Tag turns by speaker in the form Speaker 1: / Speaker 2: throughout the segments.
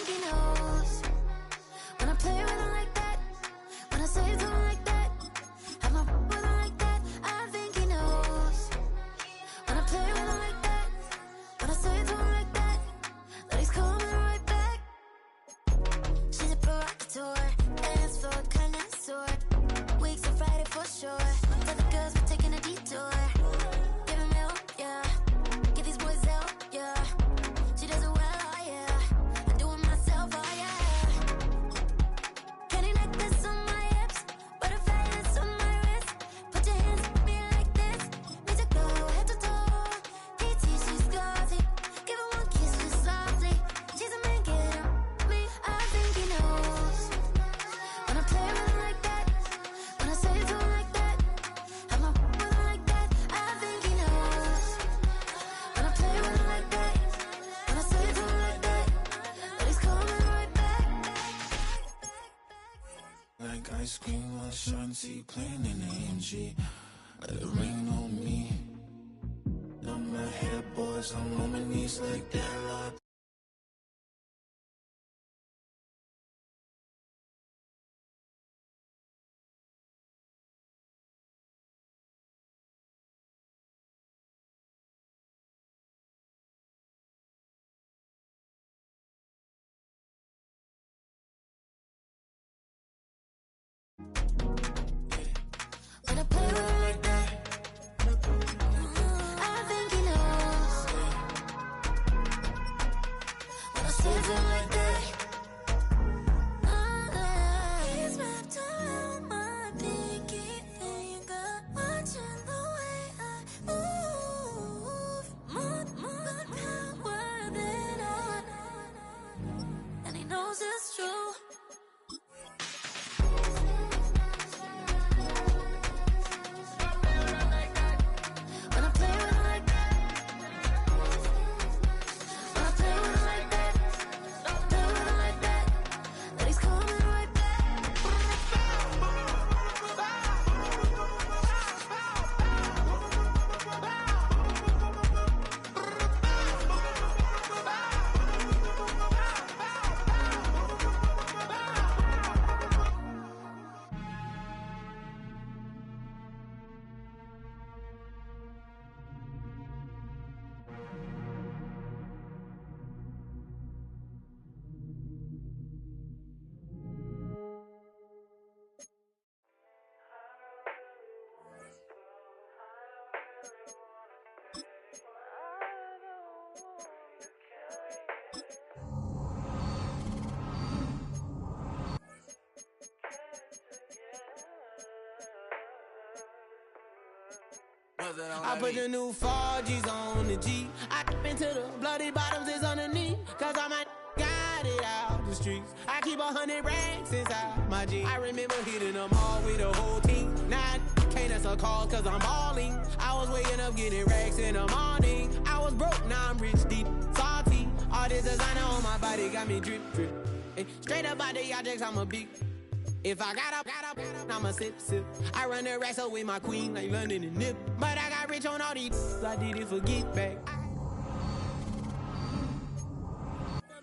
Speaker 1: think he knows. When I play with him like that, when I say it to him like that, have my with him like that, I think he knows. When I play with him like that, when I say it to him like that, that he's coming right back. She's a provocateur, dance floor connoisseur. Weeks on Friday for sure. Tell the girls we're taking a detour. Give him milk, yeah. Get these boys out, yeah. She does it well, oh yeah. I do it myself, oh yeah. Candy necklace on my hips, butterflies on my wrist. Put your hands on me like this. Need to go head to toe. TT, she's glossy. Give her one kiss just softly. She's a man, get on me. I think he knows. When I play with him like that, when I say it to him like that, have my with him like that, I think he knows. When I play with him like that, when I say it to him like that, that he's coming right back.
Speaker 2: Like ice cream on Shanty, playing in AMG. Let it rain on me. I'm my head boys, I'm on my knees like that. Lord.
Speaker 1: When I play with him like that, I think he knows. When I say it to him like that, he's wrapped around my pinky finger, watching the way I move. More power than on, and he knows it's true. When I play with him like that, when I play with him like that, play with him like that, that he's coming right back.
Speaker 3: I put the new 4Gs on the G. I dip into the bloody bottoms is underneath. Cause I might got it out the streets. I keep 100 racks inside my G. I remember hitting them all with the whole team. Now I can't answer calls cause I'm balling. I was waking up getting racks in the morning. I was broke, now I'm rich, deep, salty. All this designer on my body got me drip, drip. Hey, straight up out the objects, I'm a big. If I got up, I'ma sip, sip. I run the racks up with my queen like London and Nip. But I got rich on all these, I did it for get back.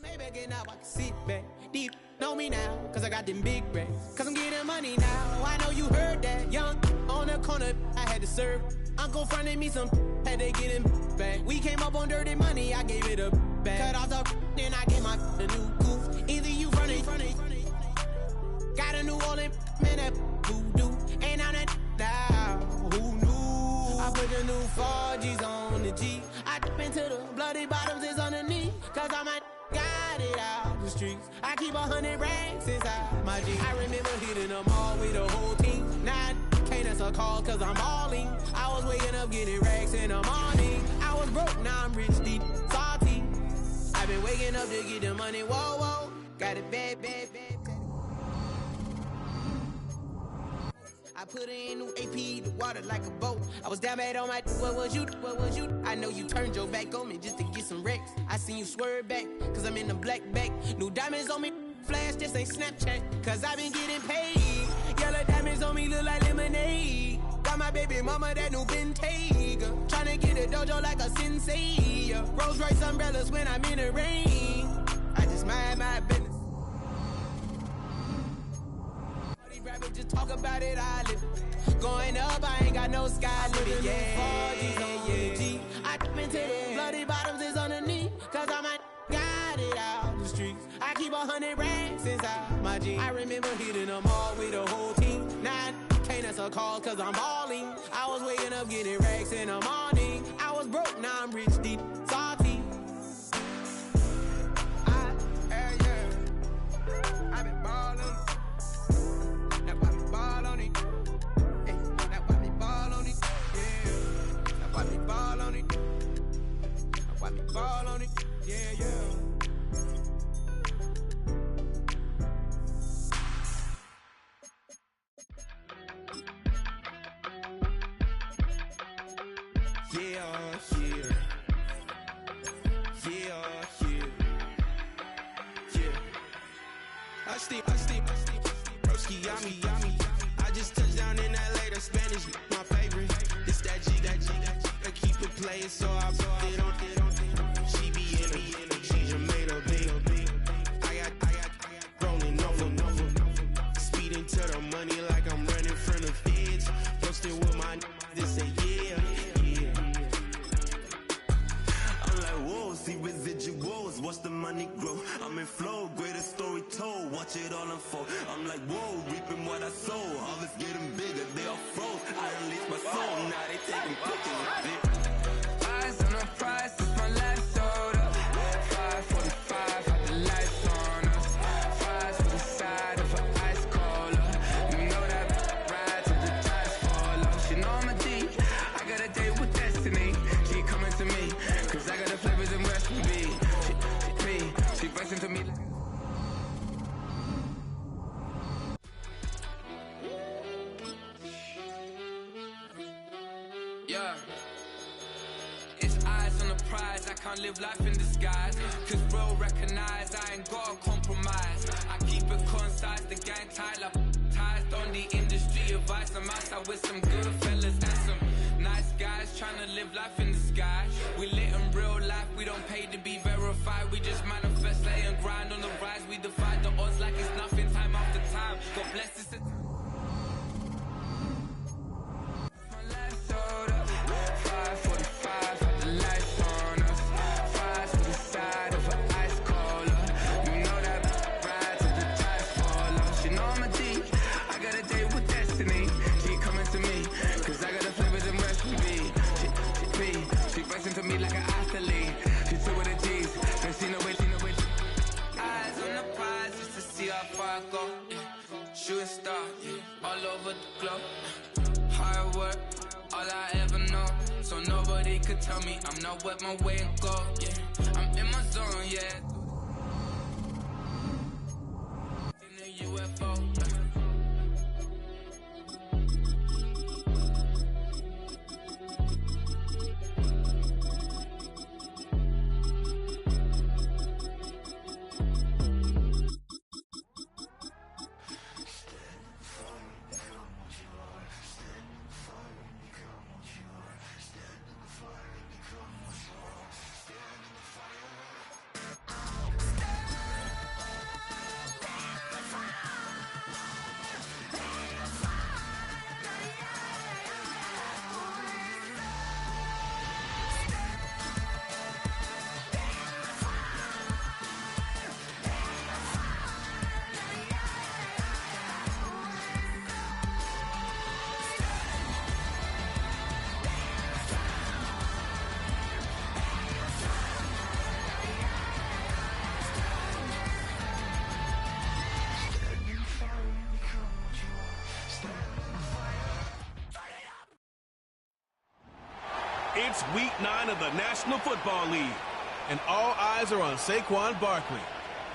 Speaker 3: Maybe getting up, I can sit back. Deep, know me now, cause I got them big racks. Cause I'm getting money now, I know you heard that. Young, on the corner, I had to serve. Uncle fronted me some, had to get him back. We came up on dirty money, I gave it a back. Cut off the, then I gave my a new goof. Either you fronted. Got a New Orleans, man, that voodoo. Ain't on that now, who knew? I put the new 4Gs on the G. I dip into the bloody bottoms is underneath. Cause I might got it out the streets. I keep 100 racks inside my G. I remember hitting them all with the whole team. Now I can't answer calls cause I'm balling. I was waking up getting racks in the morning. I was broke, now I'm rich, deep, salty. I've been waking up to get the money, whoa, whoa. Got it bad, bad, bad. I put in new AP, the water like a boat. I was down bad on my, what was you? I know you turned your back on me just to get some wrecks. I seen you swerve back, cause I'm in the black bag. New diamonds on me, flash, this ain't Snapchat. Cause I been getting paid. Yellow diamonds on me look like lemonade. Got my baby mama that new Bentayga. Tryna get a dojo like a sensei. Rolls Royce umbrellas when I'm in the rain. I just mind my business. talk about it, I live it. Going up, I ain't got no sky limit. Yeah. I dip into the bloody bottoms is underneath. Cause I'm a got it out the streets. I keep 100 racks inside my jeans. I remember hitting them all with the whole team. Now I can't answer calls cause I'm balling. I was waking up getting racks in the morning. I was broke, now I'm rich, deep, salty. I've been ballin'. That's why we ball on it. Hey, that's why we ball on it. Yeah. That's why we ball on it. That's why we ball on it. Yeah. I steep, broski, yummy. I just touched down in LA, the Spanish, my favorite. This that G, I keep it playing, so I put it on. She be in me, she just made a big. I got rolling over. Speeding to the money like I'm running from the feds. Posted with my this say yeah.
Speaker 4: I'm like, whoa, see residuals, watch the money grow. I'm in flow, greatest story told, watch it all unfold. I'm like, whoa, reaping what I sow. Harvest getting bigger, they all froze. I unleashed my soul, now they taking pictures of it.
Speaker 5: Eyes on the prize, it's my last order. 5:45, had the lights on us. Fries for the side of an ice cola. You know that ride till the tires fall off. She know I'm a D, I got a date with destiny. She coming to me, cause I got the flavors and recipe. She flexing to me. Yeah. It's eyes on the prize, I can't live life in disguise. Cause bro recognize I ain't gotta compromise. I keep it concise, the gang tight like ties. On the industry advice, I'm outside with some good fellas and some nice guys trying to live life in the sky. We lit in real life, we don't pay to be verified. We just manifest, lay and grind on the rise. We defy the odds like it's nothing, time after time. God bless this. To me like an athlete, she took with the G's, and she know it. Eyes on the prize just to see how far I go. Yeah. Shooting star, yeah. All over the globe. Hard work, all I ever know. So nobody could tell me I'm not wet my way and go. Yeah, I'm in my zone, yeah. In the UFO. Yeah.
Speaker 6: It's week 9 of the National Football League, and all eyes are on Saquon Barkley,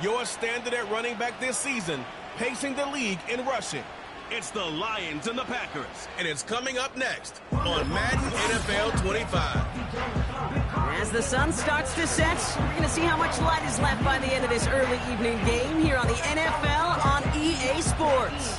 Speaker 6: your standard at running back this season, pacing the league in rushing. It's the Lions and the Packers, and it's coming up next on Madden NFL 25.
Speaker 7: As the sun starts to set, we're going to see how much light is left by the end of this early evening game here on the NFL on EA Sports.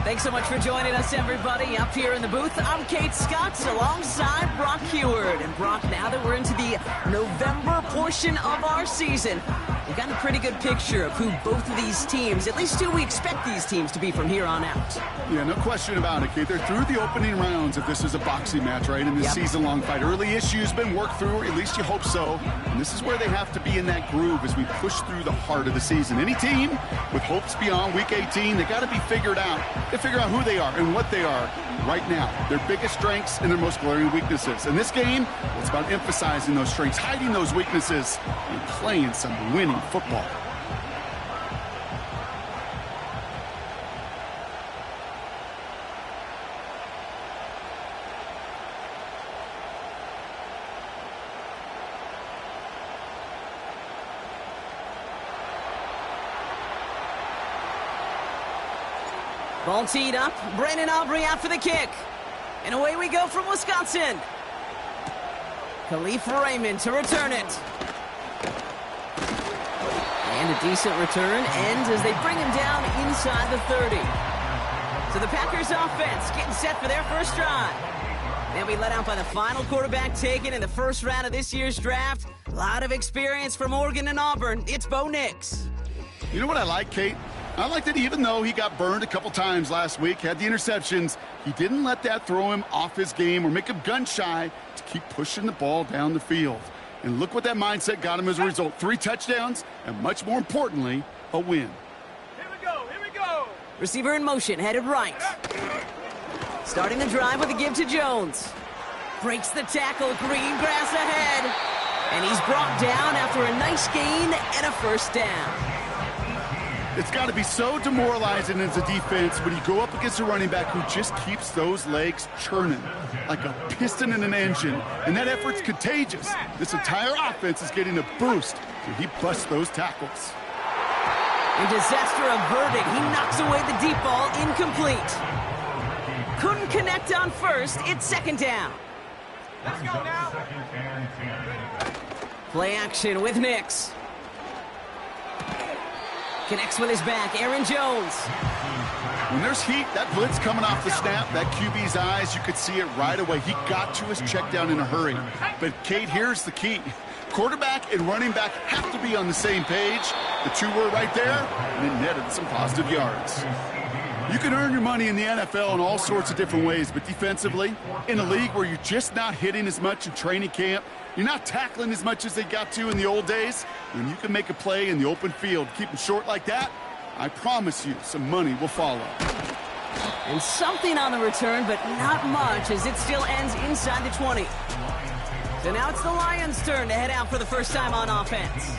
Speaker 7: Thanks so much for joining us, everybody. Up here in the booth, I'm Kate Scott alongside Brock Heward. And Brock, now that we're into the November portion of our season, We've gotten a pretty good picture of who both of these teams, at least who we expect these teams to be from here on out.
Speaker 8: Yeah, no question about it, Kate. They're through the opening rounds if this is a boxing match, right? In this season-long fight. Early issues been worked through, or at least you hope so. And this is where they have to be in that groove as we push through the heart of the season. Any team with hopes beyond Week 18, they got to be figured out. They figure out who they are and what they are right now. Their biggest strengths and their most glaring weaknesses. In this game, it's about emphasizing those strengths, hiding those weaknesses, and playing some winning football.
Speaker 7: Ball teed up. Brandon Aubrey out for the kick. And away we go from Wisconsin. Khalif Raymond to return it. And a decent return ends as they bring him down inside the 30. So the Packers offense getting set for their first drive. They'll be let out by the final quarterback taken in the first round of this year's draft. A lot of experience from Oregon and Auburn. It's Bo Nix.
Speaker 8: You know what I like, Kate? I like that even though he got burned a couple times last week, had the interceptions, he didn't let that throw him off his game or make him gun-shy to keep pushing the ball down the field. And look what that mindset got him as a result. 3 touchdowns, and much more importantly, a win.
Speaker 6: Here we go.
Speaker 7: Receiver in motion, headed right. Starting the drive with a give to Jones. Breaks the tackle, green grass ahead. And he's brought down after a nice gain and a first down.
Speaker 8: It's got to be so demoralizing as a defense when you go up against a running back who just keeps those legs churning like a piston in an engine, and that effort's contagious. This entire offense is getting a boost when he busts those tackles.
Speaker 7: And disaster averted. He knocks away the deep ball, incomplete. Couldn't connect on first. It's second down.
Speaker 6: Let's go now.
Speaker 7: Play action with Nix. Connects with his back, Aaron Jones.
Speaker 8: When there's heat, that blitz coming off the snap, that QB's eyes, you could see it right away. He got to his check down in a hurry. But, Kate, here's the key. Quarterback and running back have to be on the same page. The two were right there, and it netted some positive yards. You can earn your money in the NFL in all sorts of different ways, but defensively, in a league where you're just not hitting as much in training camp, you're not tackling as much as they got to in the old days, when you can make a play in the open field, keep them short like that, I promise you some money will follow.
Speaker 7: And something on the return, but not much, as it still ends inside the 20. So now it's the Lions' turn to head out for the first time on offense.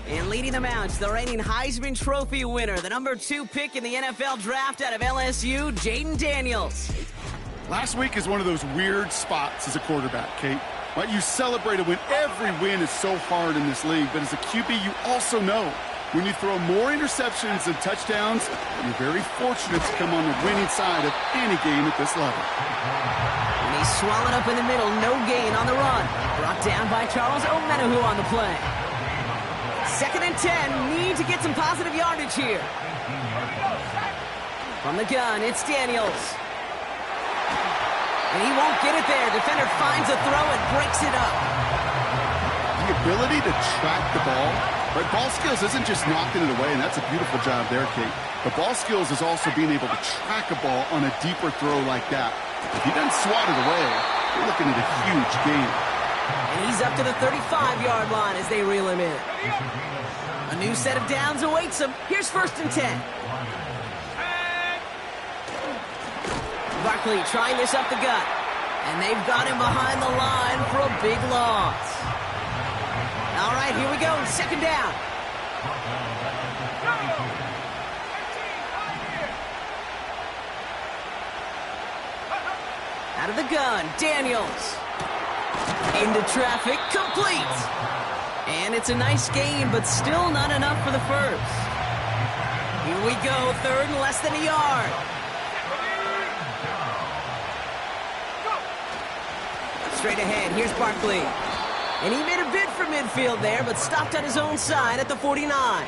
Speaker 7: And leading them out, the reigning Heisman Trophy winner, the number 2 pick in the NFL draft out of LSU, Jayden Daniels.
Speaker 8: Last week is one of those weird spots as a quarterback, Kate. Right, you celebrate a win. Every win is so hard in this league, but as a QB, you also know when you throw more interceptions than touchdowns, you're very fortunate to come on the winning side of any game at this level.
Speaker 7: And he's swallowed up in the middle, no gain on the run. Brought down by Charles Omenihu on the play. 2nd and 10, need to get some positive yardage here. From the gun, it's Daniels. And he won't get it there. Defender finds a throw and breaks it up.
Speaker 8: The ability to track the ball, right? Ball skills isn't just knocking it away, and that's a beautiful job there, Kate. But ball skills is also being able to track a ball on a deeper throw like that. If he doesn't swat it away, you're looking at a huge gain.
Speaker 7: And he's up to the 35-yard line as they reel him in. A new set of downs awaits him. Here's 1st and 10. Barkley trying this up the gut. And they've got him behind the line for a big loss. All right, here we go. 2nd down. Out of the gun, Daniels. Into traffic, complete. And it's a nice gain, but still not enough for the first. Here we go, 3rd and less than a yard. Straight ahead, here's Barkley. And he made a bid for midfield there, but stopped on his own side at the 49.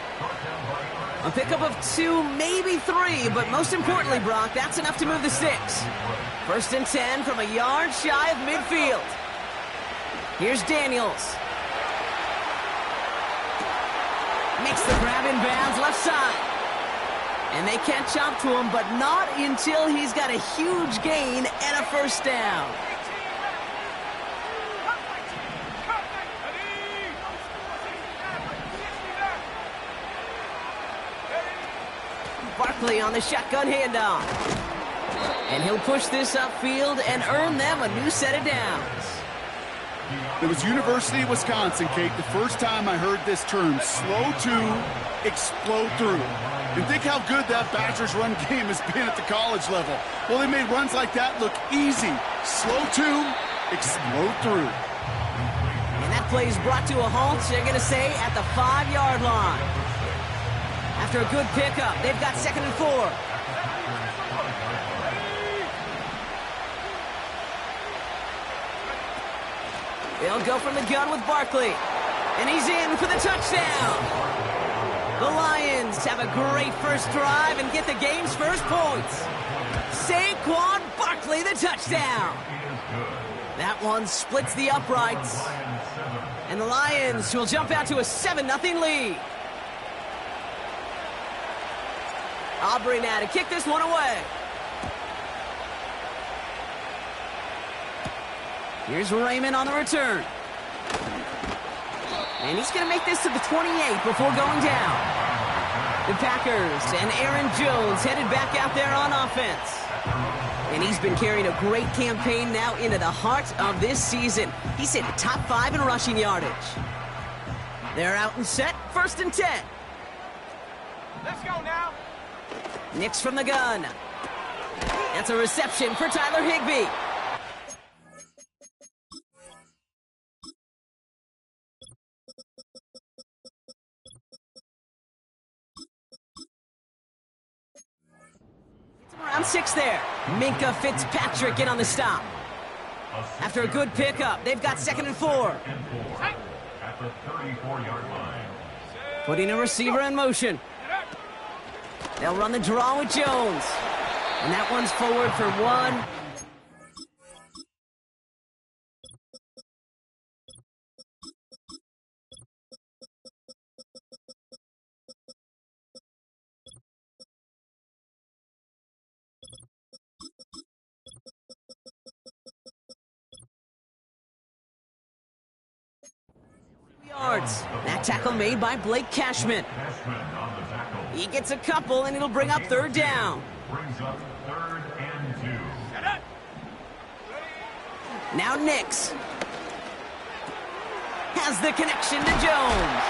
Speaker 7: A pickup of 2, maybe 3, but most importantly, Brock, that's enough to move the 6. 1st and 10 from a yard shy of midfield. Here's Daniels. Makes the grab in bounds left side. And they can't jump to him, but not until he's got a huge gain and a first down. Barkley on the shotgun handoff. And he'll push this upfield and earn them a new set of downs.
Speaker 8: It was University of Wisconsin, Kate, the first time I heard this term, slow to explode through. And think how good that Badgers run game has been at the college level. Well, they made runs like that look easy. Slow to explode through.
Speaker 7: And that play is brought to a halt, they're going to say, at the 5-yard line. After a good pickup, they've got 2nd and 4. They'll go from the gun with Barkley. And he's in for the touchdown. The Lions have a great first drive and get the game's first points. Saquon Barkley, the touchdown. That one splits the uprights. And the Lions will jump out to a 7-0 lead. Aubrey now to kick this one away. Here's Raymond on the return. And he's going to make this to the 28 before going down. The Packers and Aaron Jones headed back out there on offense. And he's been carrying a great campaign now into the heart of this season. He's hit top 5 in rushing yardage. They're out and set, 1st and 10.
Speaker 3: Let's go now.
Speaker 7: Nix from the gun. That's a reception for Tyler Higbee. Around 6 there. Minkah Fitzpatrick in on the stop. After a good pickup, they've got 2nd and 4.
Speaker 9: At the 34-yard line.
Speaker 7: Putting a receiver in motion. They'll run the draw with Jones. And that one's forward for 1. Yards. That tackle made by Blake Cashman. He gets a couple, and it'll bring up 3rd down.
Speaker 9: Brings up 3rd and 2.
Speaker 7: Now Nix has the connection to Jones.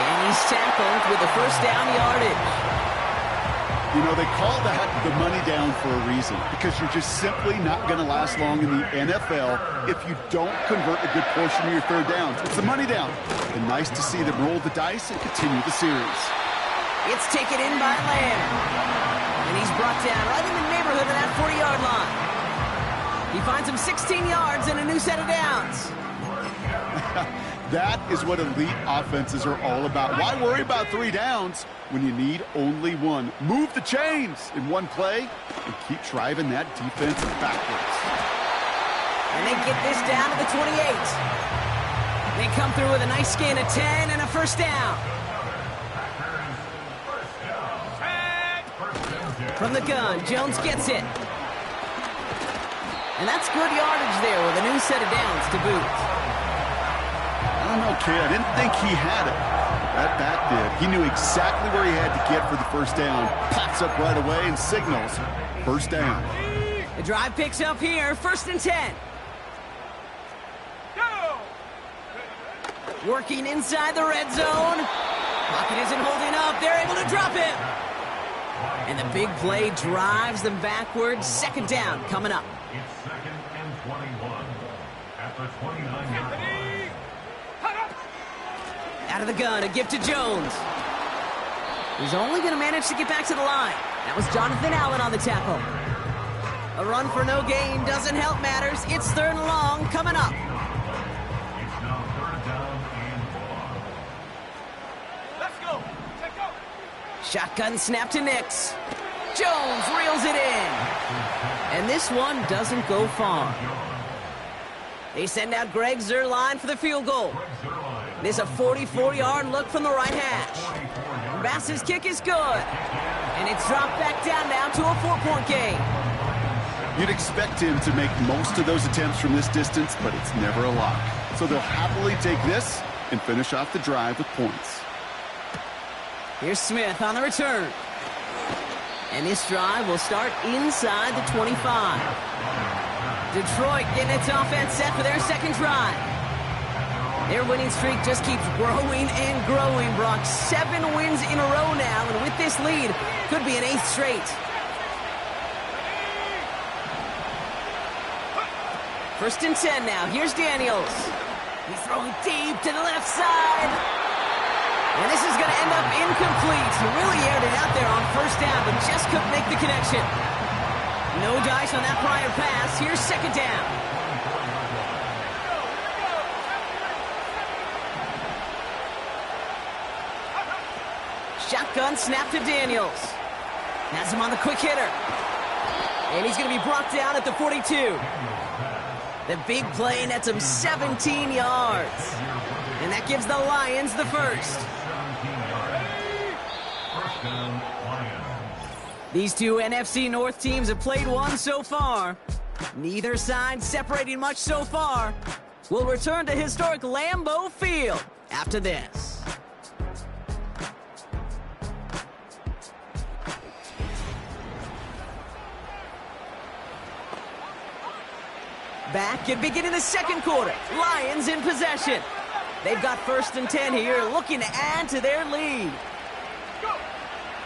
Speaker 7: And he's tackled with the 1st down yardage.
Speaker 8: You know, they call that the money down for a reason, because you're just simply not going to last long in the NFL if you don't convert a good portion of your 3rd downs. It's the money down. And nice to see them roll the dice and continue the series.
Speaker 7: It's taken in by Lamb. And he's brought down right in the neighborhood of that 40-yard line. He finds him 16 yards and a new set of downs.
Speaker 8: That is what elite offenses are all about. Why worry about 3 downs when you need only 1? Move the chains in one play and keep driving that defense backwards.
Speaker 7: And they get this down to the 28. They come through with a nice gain of 10 and a 1st down. From the gun, Jones gets it. And that's good yardage there with a new set of downs to boot.
Speaker 8: I don't know, kid. I didn't think he had it. That back did. He knew exactly where he had to get for the 1st down. Pops up right away and signals 1st down.
Speaker 7: The drive picks up here, 1st and 10. Working inside the red zone. Pocket isn't holding up. They're able to drop him. And the big play drives them backwards. 2nd down coming up.
Speaker 9: It's 2nd and 21. At the 29-yard line.
Speaker 7: Out of the gun, a gift to Jones. He's only going to manage to get back to the line. That was Jonathan Allen on the tackle. A run for no gain doesn't help matters. It's 3rd and long coming up.
Speaker 9: It's now 3rd down and 4.
Speaker 3: Let's go. Take go.
Speaker 7: Shotgun snap to Nix. Jones reels it in. And this one doesn't go far. They send out Greg Zuerlein for the field goal. It is a 44-yard look from the right hash. Bass's kick is good. And it's dropped back down now to a 4-point game.
Speaker 8: You'd expect him to make most of those attempts from this distance, but it's never a lock. So they'll happily take this and finish off the drive with points.
Speaker 7: Here's Smith on the return. And this drive will start inside the 25. Detroit getting its offense set for their second drive. Their winning streak just keeps growing and growing, Brock. 7 wins in a row now, and with this lead, could be an 8th straight. First and 10 now. Here's Daniels. He's throwing deep to the left side. And this is going to end up incomplete. He really aired it out there on first down, but just couldn't make the connection. No dice on that prior pass. Here's second down. Shotgun snap to Daniels. Has him on the quick hitter. And he's going to be brought down at the 42. The big play nets him 17 yards. And that gives the Lions the first. These two NFC North teams have played one so far. Neither side separating much so far. We'll return to historic Lambeau Field after this. Back at beginning the second quarter. Lions in possession. They've got first and 10 here, looking to add to their lead.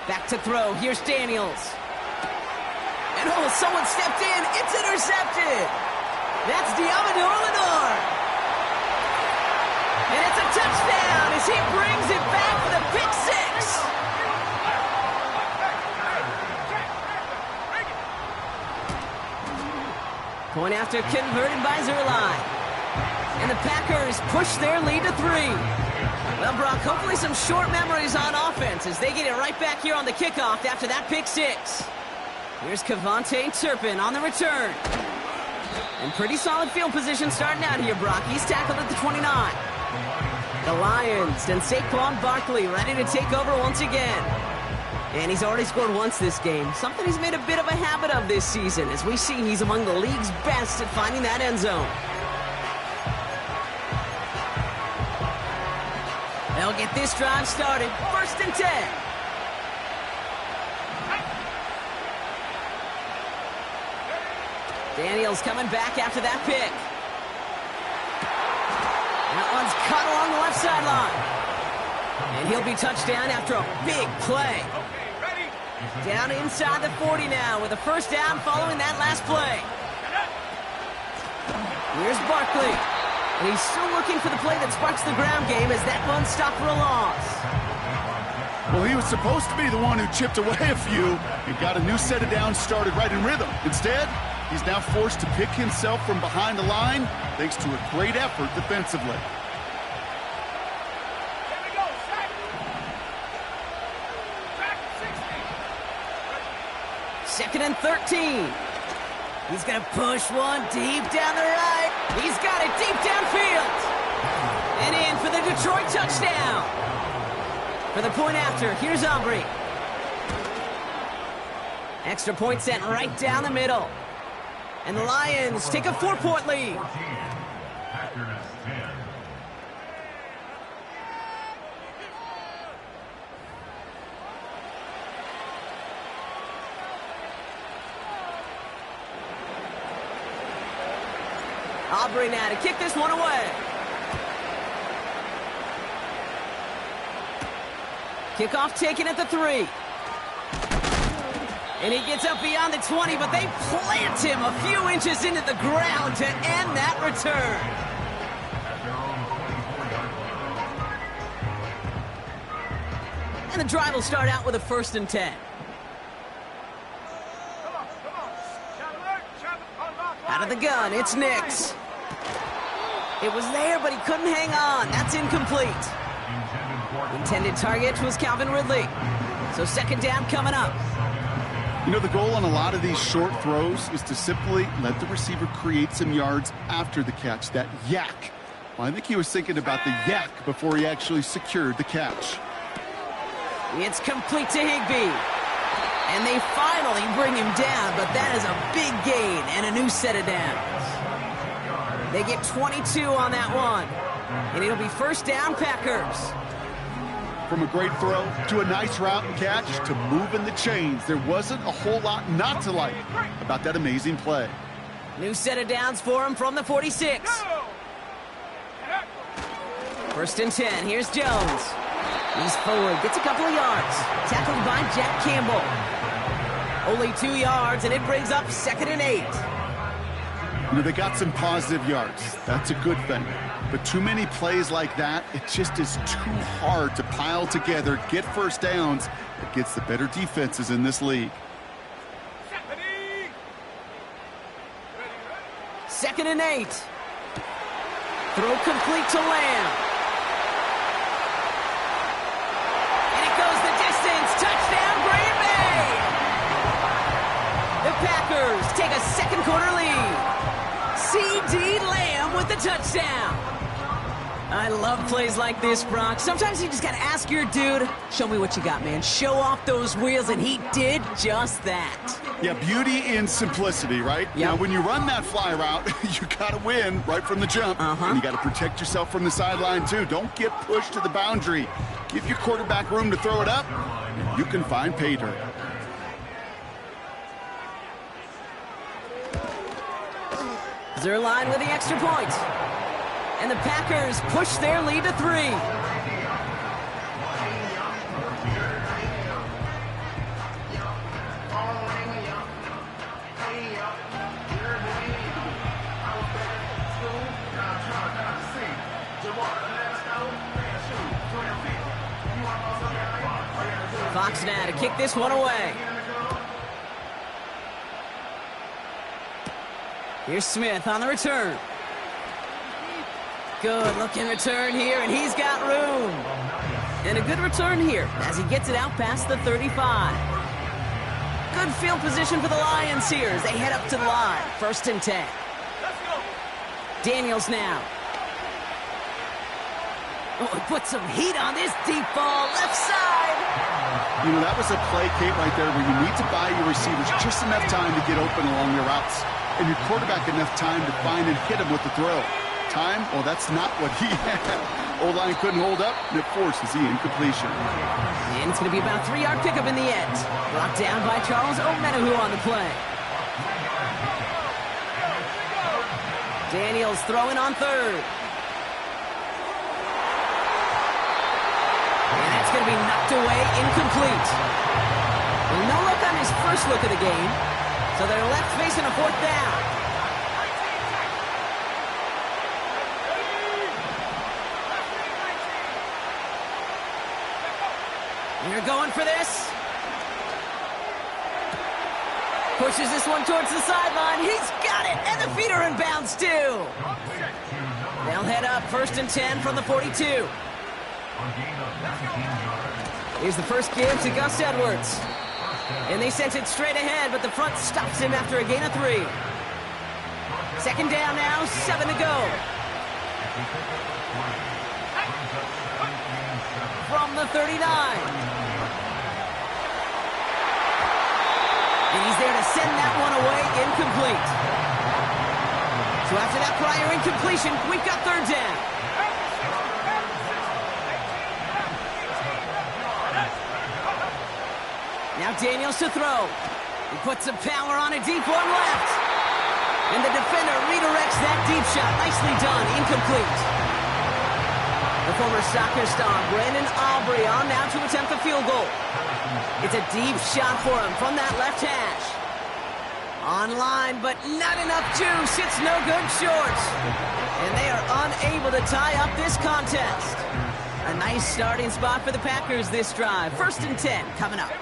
Speaker 7: Back to throw. Here's Daniels. And oh, someone stepped in. It's intercepted. That's Diamador Lenore. And it's a touchdown as he brings it back for the pick six. Point after converted by Zuerlein. And the Packers push their lead to 3. Well, Brock, hopefully some short memories on offense as they get it right back here on the kickoff after that pick six. Here's Kevontae Turpin on the return. And pretty solid field position starting out here, Brock. He's tackled at the 29. The Lions and Saquon Barkley ready to take over once again. And he's already scored once this game, something he's made a bit of a habit of this season. As we see, he's among the league's best at finding that end zone. They'll get this drive started. First and 10. Daniels coming back after that pick. That one's cut along the left sideline. And he'll be touchdown after a big play. Down inside the 40 now with a first down following that last play. Here's Barkley. And he's still looking for the play that sparks the ground game as that one stopped for a loss.
Speaker 8: Well, he was supposed to be the one who chipped away a few and got a new set of downs started right in rhythm. Instead, he's now forced to pick himself from behind the line thanks to a great effort defensively.
Speaker 7: Second and 13. He's going to push one deep down the right. He's got it deep downfield. And in for the Detroit touchdown. For the point after, here's Aubrey. Extra point sent right down the middle. And the Lions take a 4-point lead. Aubrey now to kick this one away. Kickoff taken at the 3. And he gets up beyond the 20, but they plant him a few inches into the ground to end that return. And the drive will start out with a first and 10. Out of the gun, it's Nix. It was there, but he couldn't hang on. That's incomplete. Intended target was Calvin Ridley. So second down coming up.
Speaker 8: You know, the goal on a lot of these short throws is to simply let the receiver create some yards after the catch, that yak. Well, I think he was thinking about the yak before he actually secured the catch.
Speaker 7: It's complete to Higbee. And they finally bring him down, but that is a big gain and a new set of downs. They get 22 on that one. And it'll be first down, Packers.
Speaker 8: From a great throw to a nice route and catch to moving the chains, there wasn't a whole lot not to like about that amazing play.
Speaker 7: New set of downs for him from the 46. First and 10. Here's Jones. He's forward, gets a couple of yards. Tackled by Jack Campbell. Only 2 yards, and it brings up 2nd and 8.
Speaker 8: You know, they got some positive yards. That's a good thing. But too many plays like that, it just is too hard to pile together, get first downs against the better defenses in this league.
Speaker 7: 2nd and 8. Throw complete to Lamb. And it goes the distance. Touchdown, Green Bay! The Packers take a second quarter lead. C.D. Lamb with the touchdown. I love plays like this, Brock. Sometimes you just got to ask your dude, show me what you got, man. Show off those wheels, and he did just that.
Speaker 8: Yeah, beauty in simplicity, right?
Speaker 7: Yep.
Speaker 8: Now, when you run that fly route, you got to win right from the jump. And you got to protect yourself from the sideline, too. Don't get pushed to the boundary. Give your quarterback room to throw it up, and you can find pay dirt.
Speaker 7: Zuerlein with the extra point. And the Packers push their lead to 3. Fox now to kick this one away. Here's Smith on the return. Good looking return here, and he's got room. And a good return here as he gets it out past the 35. Good field position for the Lions here as they head up to the line. 1st and 10. Daniels now. Oh, he put some heat on this deep ball, left side.
Speaker 8: You know, that was a play, Kate, right there where you need to buy your receivers just enough time to get open along your routes. And your quarterback enough time to find and hit him with the throw. Time? Well, that's not what he had. O-line couldn't hold up, and it forces the incompletion.
Speaker 7: And it's going to be about a 3-yard pickup in the end. Brought down by Charles Omenihu on the play. Daniels throwing on 3rd. And that's going to be knocked away, incomplete. Well, no look on his first look of the game. So they're left facing a 4th down. They're going for this. Pushes this one towards the sideline. He's got it, and the feet are in bounds too. They'll head up 1st and 10 from the 42. Here's the first give to Gus Edwards. And they sent it straight ahead, but the front stops him after a gain of 3. 2nd down now, 7 to go. From the 39. And he's there to send that one away, incomplete. So after that prior incompletion, we've got 3rd down. Now Daniels to throw. He puts some power on a deep one left. And the defender redirects that deep shot. Nicely done. Incomplete. The former soccer star, Brandon Aubrey, on now to attempt the field goal. It's a deep shot for him from that left hash. On line, but not enough juice. It's no good short. And they are unable to tie up this contest. A nice starting spot for the Packers this drive. 1st and 10 coming up.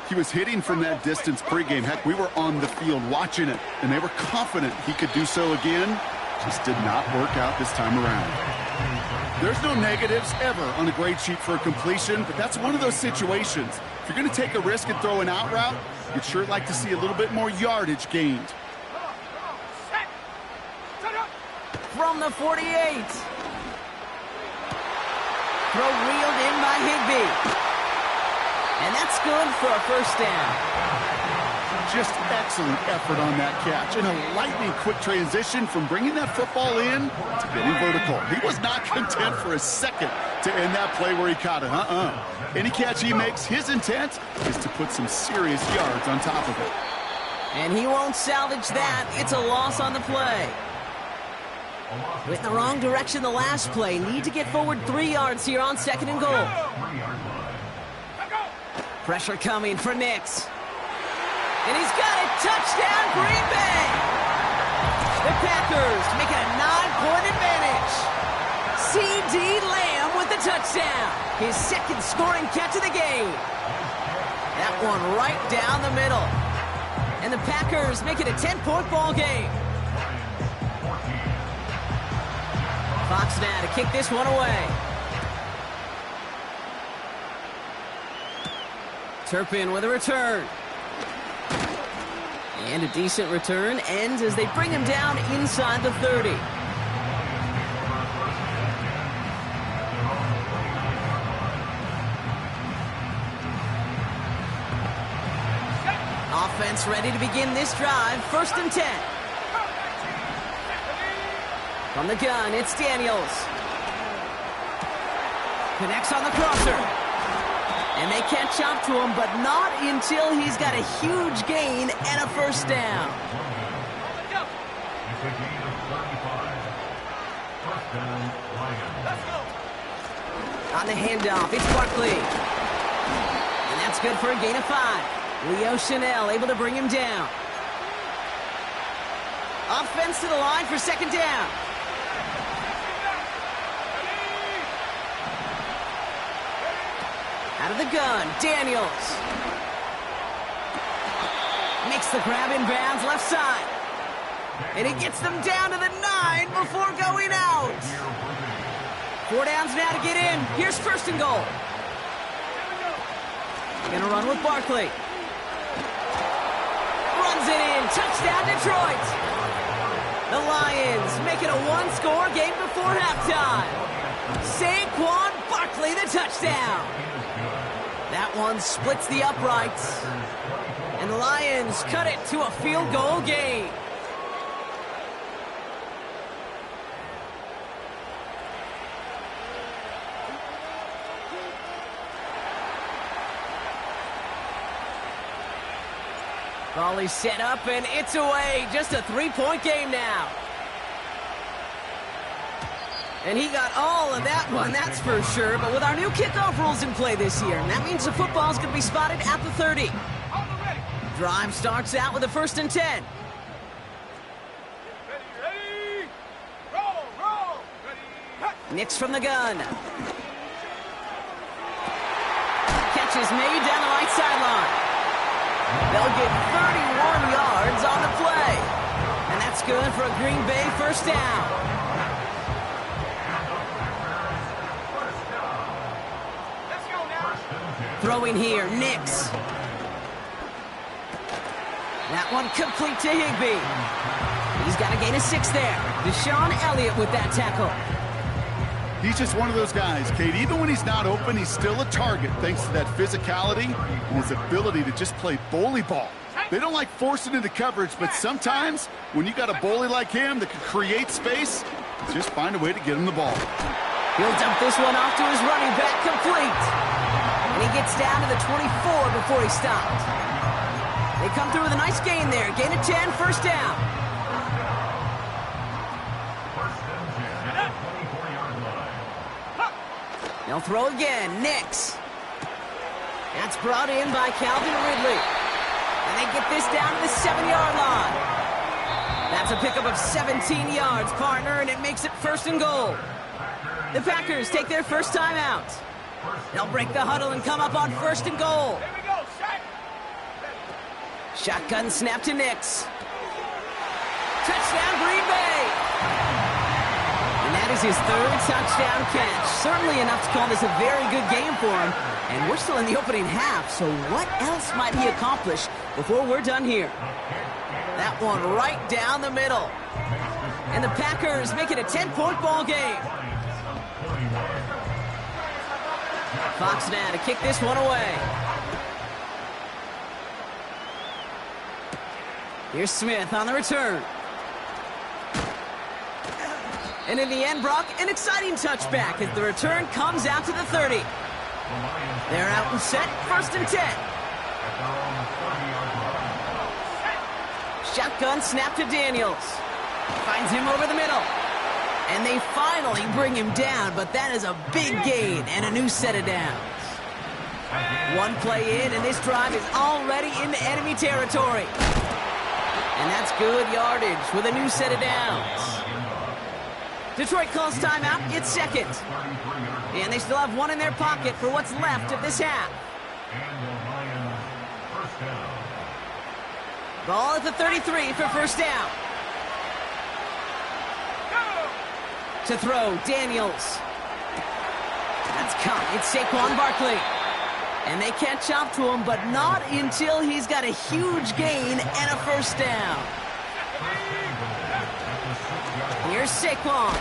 Speaker 8: He was hitting from that distance pregame. Heck, we were on the field watching it, and they were confident he could do so again. Just did not work out this time around. There's no negatives ever on a grade sheet for a completion, but that's one of those situations. If you're going to take a risk and throw an out route, you'd sure like to see a little bit more yardage gained.
Speaker 7: From from the 48. Throw reeled in by Higbee. And that's good for a first down.
Speaker 8: Just excellent effort on that catch. And a lightning quick transition from bringing that football in to getting vertical. He was not content for a second to end that play where he caught it. Any catch he makes, his intent is to put some serious yards on top of it.
Speaker 7: And he won't salvage that. It's a loss on the play. Went in the wrong direction the last play. Need to get forward 3 yards here on 2nd and goal. Pressure coming for Nix. And he's got a touchdown, Green Bay! The Packers make it a 9-point advantage. C.D. Lamb with the touchdown. His second scoring catch of the game. That one right down the middle. And the Packers make it a 10-point ball game. Fox now to kick this one away. Turpin with a return. And a decent return ends as they bring him down inside the 30. Offense ready to begin this drive. 1st and 10. From the gun, it's Daniels. Connects on the crosser. And they catch up to him, but not until he's got a huge gain and a first down. On the handoff, it's Barkley. And that's good for a gain of 5. Leo Chanel able to bring him down. Offense to the line for 2nd down. Out of the gun, Daniels. Makes the grab in bounds left side. And he gets them down to the 9 before going out. 4 downs now to get in. Here's 1st and goal. Gonna run with Barkley. Runs it in. Touchdown, Detroit. The Lions make it a 1-score game before halftime. Saquon Barkley, the touchdown. That one splits the uprights. And the Lions cut it to a field goal game. Volley set up and it's away. Just a 3-point game now. And he got all of that one, that's for sure. But with our new kickoff rules in play this year, and that means the football's going to be spotted at the 30. Drive starts out with a 1st and 10. Nix from the gun. Catch is made down the right sideline. They'll get 31 yards on the play. And that's good for a Green Bay first down. Throwing here, Nix. That one complete to Higbee. He's got a gain of 6 there. Deshaun Elliott with that tackle.
Speaker 8: He's just one of those guys, Kate. Even when he's not open, he's still a target thanks to that physicality and his ability to just play bully ball. They don't like forcing into coverage, but sometimes when you got a bully like him that can create space, just find a way to get him the ball.
Speaker 7: He'll dump this one off to his running back, complete. And he gets down to the 24 before he stopped. They come through with a nice gain there. Gain of 10, first down. They'll throw again. Nix. That's brought in by Calvin Ridley. And they get this down to the 7-yard line. That's a pickup of 17 yards, partner, and it makes it 1st and goal. The Packers take their first time out. They'll break the huddle and come up on 1st and goal. Shotgun snap to Nix. Touchdown, Green Bay. And that is his 3rd touchdown catch. Certainly enough to call this a very good game for him. And we're still in the opening half, so what else might he accomplish before we're done here? That one right down the middle. And the Packers make it a 10-point ball game. Fox now to kick this one away. Here's Smith on the return. And in the end, Brock, an exciting touchback as the return comes out to the 30. They're out and set, 1st and 10. Shotgun snap to Daniels. Finds him over the middle. And they finally bring him down, but that is a big gain and a new set of downs. One play in, and this drive is already into enemy territory. And that's good yardage with a new set of downs. Detroit calls timeout. It's 2nd. And they still have one in their pocket for what's left of this half. Ball at the 33 for 1st down. To throw, Daniels. That's caught. It's Saquon Barkley. And they catch up to him, but not until he's got a huge gain and a 1st down. Here's Saquon.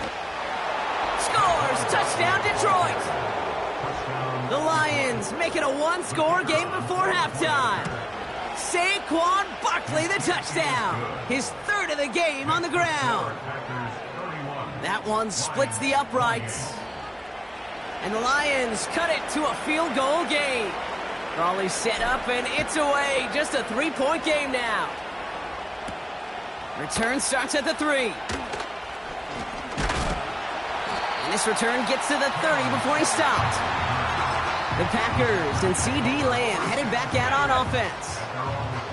Speaker 7: Scores! Touchdown, Detroit! The Lions make it a 1-score game before halftime. Saquon Barkley, the touchdown. His 3rd of the game on the ground. That one splits the uprights. And the Lions cut it to a field goal game. Raleigh set up, and it's away. Just a 3-point game now. Return starts at the 3. And this return gets to the 30 before he stopped. The Packers and C.D. Lamb headed back out on offense.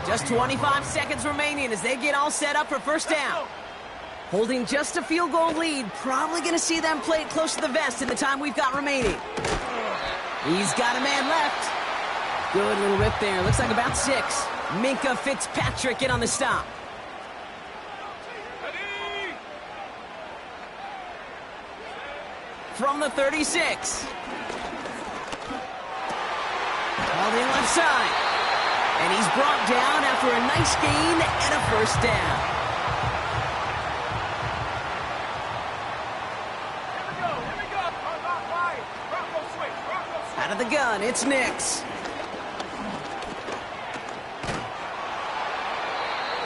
Speaker 7: Just 25 seconds remaining as they get all set up for 1st down. Holding just a field goal lead, probably going to see them play it close to the vest in the time we've got remaining. He's got a man left. Good little rip there. Looks like about 6. Minkah Fitzpatrick in on the stop. From the 36. Called in left side. And he's brought down after a nice gain and a 1st down. Out of the gun, it's Nix.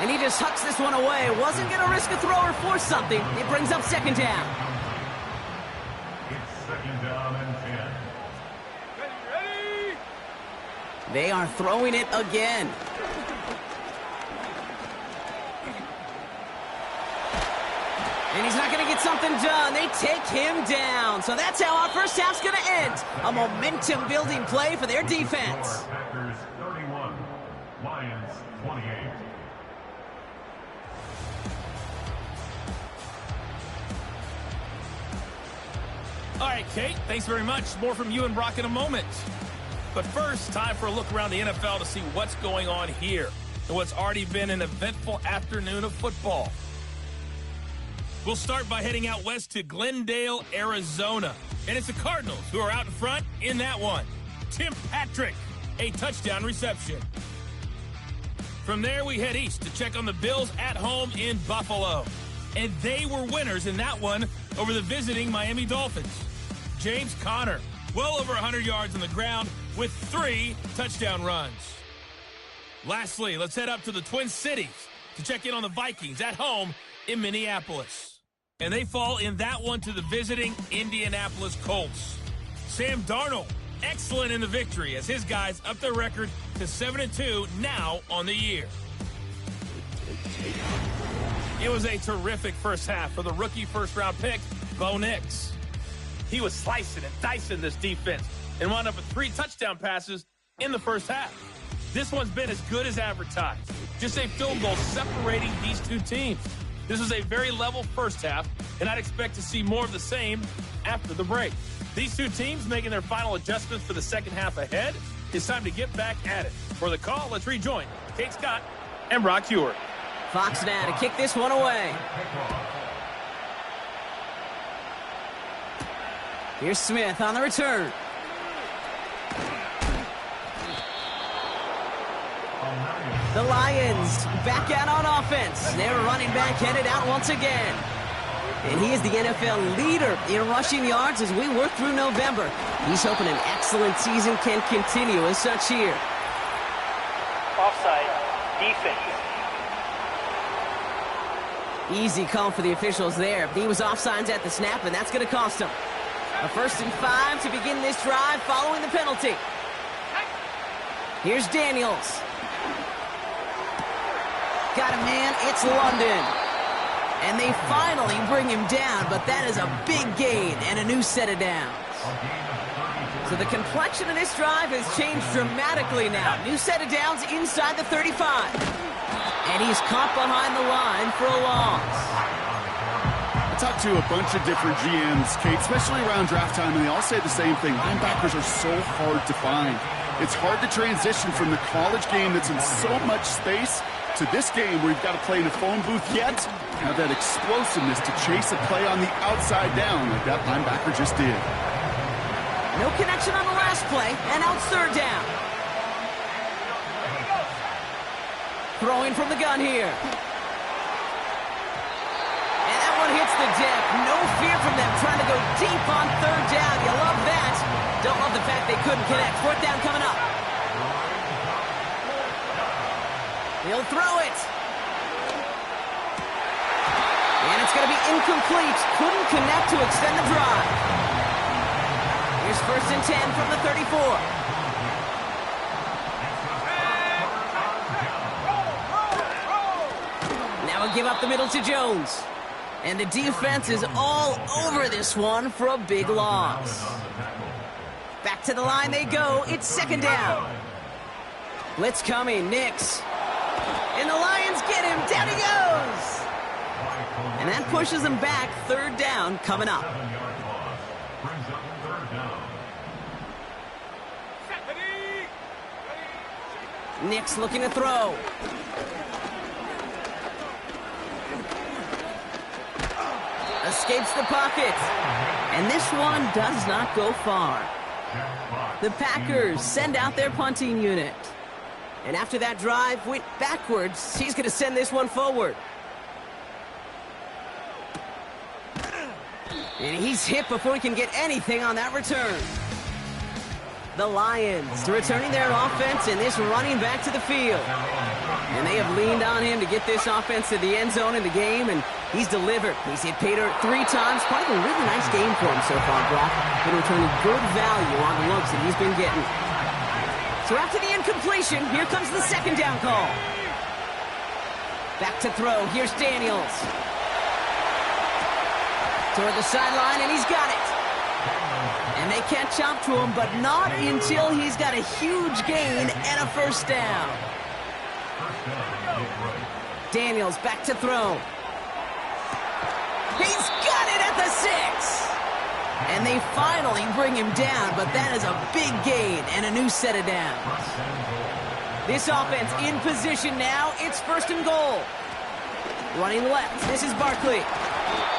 Speaker 7: And he just hucks this one away. Wasn't going to risk a throw or force something. It brings up 2nd down.
Speaker 9: It's 2nd down and 10.
Speaker 3: Ready?
Speaker 7: They are throwing it again. And he's not going to get something done. They take him down. So that's how our 1st half's going to end. A momentum-building play for their defense.
Speaker 9: Packers 31, Lions 28.
Speaker 10: All right, Kate, thanks very much. More from you and Brock in a moment. But first, time for a look around the NFL to see what's going on here and what's already been an eventful afternoon of football. We'll start by heading out west to Glendale, Arizona. And it's the Cardinals who are out in front in that one. Tim Patrick, a touchdown reception. From there, we head east to check on the Bills at home in Buffalo. And they were winners in that one over the visiting Miami Dolphins. James Conner, well over 100 yards on the ground with 3 touchdown runs. Lastly, let's head up to the Twin Cities to check in on the Vikings at home in Minneapolis. And they fall in that one to the visiting Indianapolis Colts. Sam Darnold, excellent in the victory as his guys up their record to 7-2 now on the year. It was a terrific 1st half for the rookie 1st-round pick, Bo Nix. He was slicing and dicing this defense and wound up with 3 touchdown passes in the 1st half. This one's been as good as advertised. Just a field goal separating these two teams. This was a very level 1st half, and I'd expect to see more of the same after the break. These two teams making their final adjustments for the 2nd half ahead. It's time to get back at it. For the call, let's rejoin Kate Scott and Brock Huard.
Speaker 7: Fox now to kick this one away. Here's Smith on the return. The Lions back out on offense. Their running back headed out once again. And he is the NFL leader in rushing yards as we work through November. He's hoping an excellent season can continue as such here.
Speaker 11: Offside, defense.
Speaker 7: Easy call for the officials there. He was offsides at the snap, and that's going to cost him. A 1st and 5 to begin this drive following the penalty. Here's Daniels. Got a man, it's London. And they finally bring him down, but that is a big gain and a new set of downs. So the complexion of this drive has changed dramatically now. New set of downs inside the 35. And he's caught behind the line for a loss.
Speaker 8: I talked to a bunch of different GMs, Kate, especially around draft time, and they all say the same thing. Linebackers are so hard to find. It's hard to transition from the college game that's in so much space to this game where you've got to play in a phone booth yet have that explosiveness to chase a play on the outside down like that linebacker just did.
Speaker 7: No connection on the last play, and out 3rd down. Throwing from the gun here. And that one hits the deck. No fear from them trying to go deep on 3rd down. You love that. Don't love the fact they couldn't connect. 4th down coming up. He'll throw it. And it's going to be incomplete. Couldn't connect to extend the drive. Here's 1st and 10 from the 34. Now we'll give up the middle to Jones. And the defense is all over this one for a big loss. Back to the line they go. It's 2nd down. Blitz coming. Nix. And the Lions get him. Down he goes. And that pushes him back. 3rd down coming up. Nix looking to throw. Escapes the pocket. And this one does not go far. The Packers send out their punting unit. And after that drive went backwards, he's going to send this one forward. And he's hit before he can get anything on that return. The Lions returning their offense and this running back to the field. And they have leaned on him to get this offense to the end zone in the game, and he's delivered. He's hit Pater 3 times. Quite a really nice game for him so far, Brock. Been returning good value on the looks that he's been getting. So after the incompletion, here comes the 2nd down call. Back to throw. Here's Daniels. Toward the sideline, and he's got it. And they catch up to him, but not until he's got a huge gain and a 1st down. Daniels back to throw. He's got it at the 6. And they finally bring him down, but that is a big gain and a new set of downs. This offense in position now. It's 1st and goal. Running left. This is Barkley.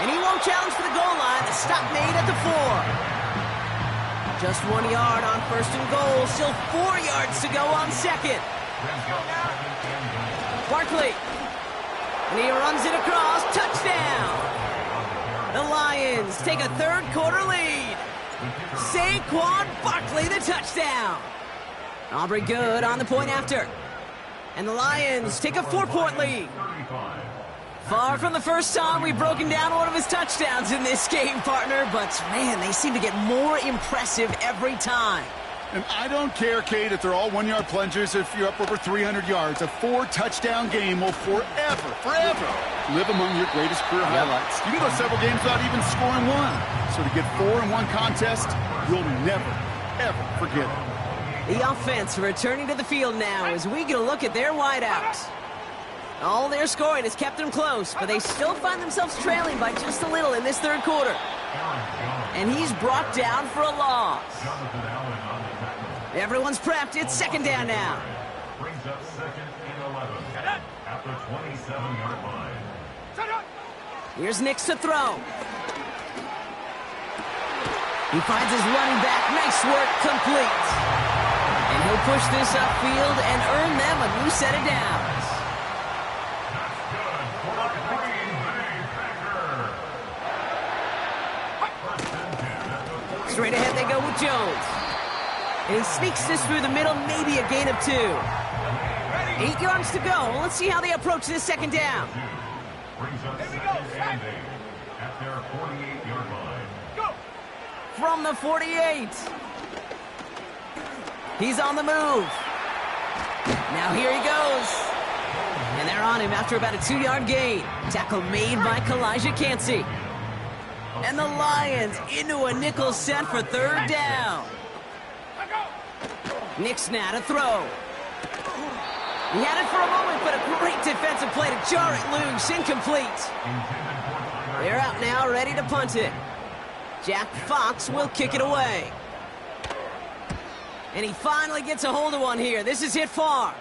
Speaker 7: And he won't challenge for the goal line. The stop made at the 4. Just 1 yard on 1st and goal. Still 4 yards to go on 2nd. Barkley. And he runs it across. Touchdown. The Lions take a 3rd quarter lead. Saquon Barkley the touchdown. Aubrey Good on the point after. And the Lions take a 4-point lead. Far from the first time we've broken down one of his touchdowns in this game, partner, but man, they seem to get more impressive every time.
Speaker 8: And I don't care, Kate, if they're all 1-yard plungers, if you're up over 300 yards. A 4-touchdown game will forever live among your greatest career highlights. You can go several games without even scoring one. So to get 4 in one contest, you'll never, ever forget it.
Speaker 7: The offense returning to the field now as we get a look at their wideouts. All their scoring has kept them close, but they still find themselves trailing by just a little in this 3rd quarter. And he's brought down for a loss. Everyone's prepped. It's 2nd down now.
Speaker 9: Brings up 2nd and 11 after 27-yard line.
Speaker 7: Here's Nix to throw. He finds his running back. Nice work, complete. And he'll push this upfield and earn them a new set of downs. Straight ahead they go with Jones. And he sneaks this through the middle, maybe a gain of 2. 8 yards to go. Let's see how they approach this second down.
Speaker 9: Brings up second and 8 at their 48-yard line. Go!
Speaker 7: From the 48. He's on the move. Now here he goes. And they're on him after about a 2-yard gain. Tackle made by Kalijah Cansey. And the Lions into a nickel set for third down. Nick Snad, a throw. He had it for a moment, but a great defensive play to jar it loose. Incomplete. They're out now, ready to punt it. Jack Fox will kick it away. And he finally gets a hold of one here. This is hit far.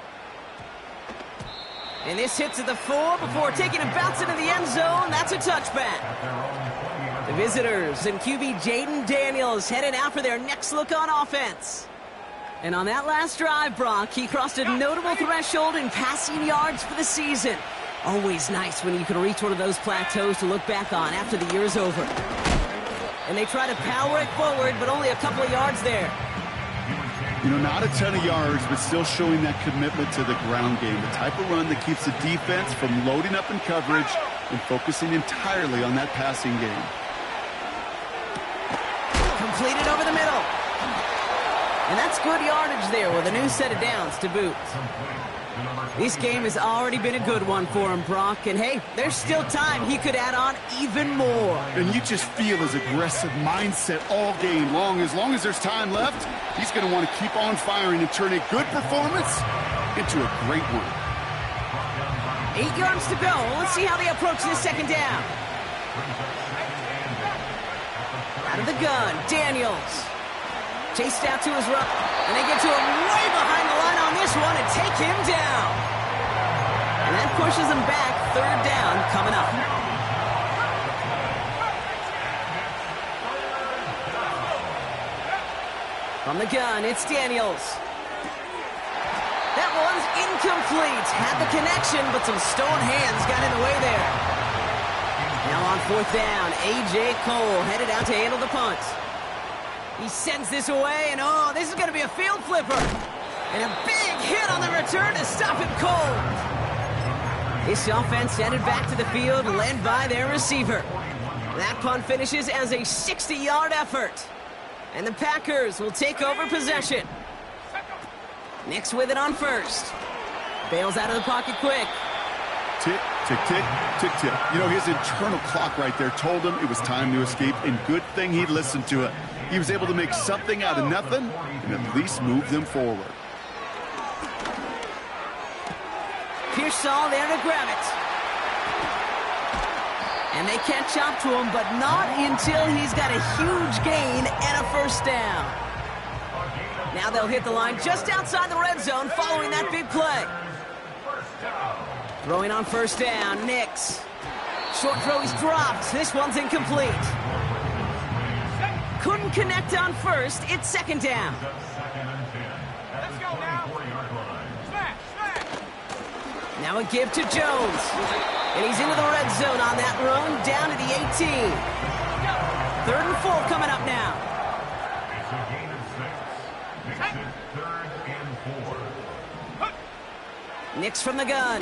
Speaker 7: And this hits at the 4 before taking a bounce into the end zone. That's a touchback. The visitors and QB Jaden Daniels headed out for their next look on offense. And on that last drive, Brock, he crossed a notable threshold in passing yards for the season. Always nice when you can reach one of those plateaus to look back on after the year's over. And they try to power it forward, but only a couple of yards there.
Speaker 8: You know, not a ton of yards, but still showing that commitment to the ground game. The type of run that keeps the defense from loading up in coverage and focusing entirely on that passing game.
Speaker 7: Completed over the middle. And that's good yardage there with a new set of downs to boot. This game has already been a good one for him, Brock. And hey, there's still time he could add on even more.
Speaker 8: And you just feel his aggressive mindset all game long. As long as there's time left, he's going to want to keep on firing and turn a good performance into a great one.
Speaker 7: 8 yards to go. Let's see how they approach this second down. Out of the gun, Daniels. Chased out to his right, and they get to him way behind the line on this one and take him down. And that pushes him back. Third down coming up. From the gun, it's Daniels. That one's incomplete. Had the connection, but some stone hands got in the way there. Now on fourth down, A.J. Cole headed out to handle the punt. He sends this away, and oh, this is going to be a field flipper. And a big hit on the return to stop him cold. This offense headed back to the field, led by their receiver. That punt finishes as a 60-yard effort. And the Packers will take over possession. Nix with it on first. Bails out of the pocket quick.
Speaker 8: Tick, tick, tick, tick, tick. You know, his internal clock right there told him it was time to escape, and good thing he listened to it. He was able to make something out of nothing and at least move them forward.
Speaker 7: Pearsall there to grab it. And they catch up to him, but not until he's got a huge gain and a first down. Now they'll hit the line just outside the red zone following that big play. Throwing on first down, Nix. Short throw is dropped. This one's incomplete. Couldn't connect on first. It's second down.
Speaker 9: Let's go now.
Speaker 7: Now a give to Jones. And he's into the red zone on that run, down to the 18. 3rd and 4 coming up now.
Speaker 9: It's a gain of 6. Makes it 3rd and 4.
Speaker 7: Nix from the gun.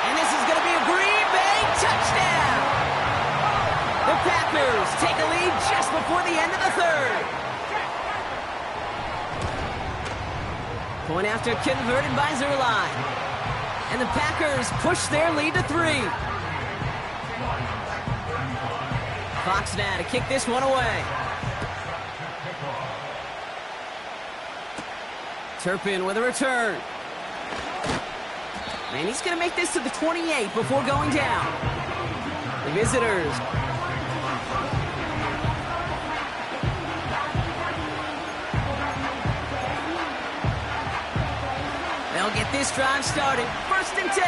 Speaker 7: And this is going to be a Green Bay touchdown. The Packers take a lead just before the end of the 3rd. Point after converted by Zuerlein. And the Packers push their lead to 3. Fox now to kick this one away. Turpin with a return. And he's going to make this to the 28 before going down. The visitors. They'll get this drive started. 1st and 10.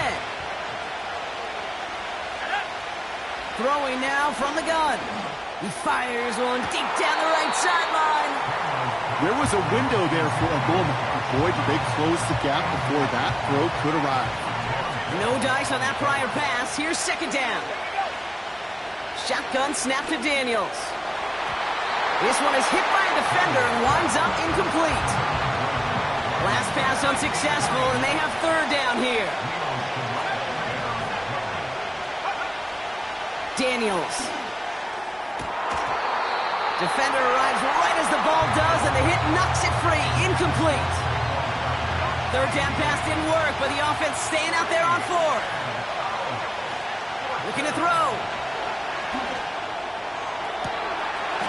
Speaker 7: Throwing now from the gun. He fires one deep down the right sideline.
Speaker 8: There was a window there for a moment. Boy, did they close the gap before that throw could arrive.
Speaker 7: No dice on that prior pass. Here's second down. Shotgun snap to Daniels. This one is hit by a defender and winds up incomplete. Last pass unsuccessful, and they have third down here. Daniels. Defender arrives right as the ball does, and the hit knocks it free. Incomplete. Third down pass didn't work, but the offense staying out there on fourth. Looking to throw.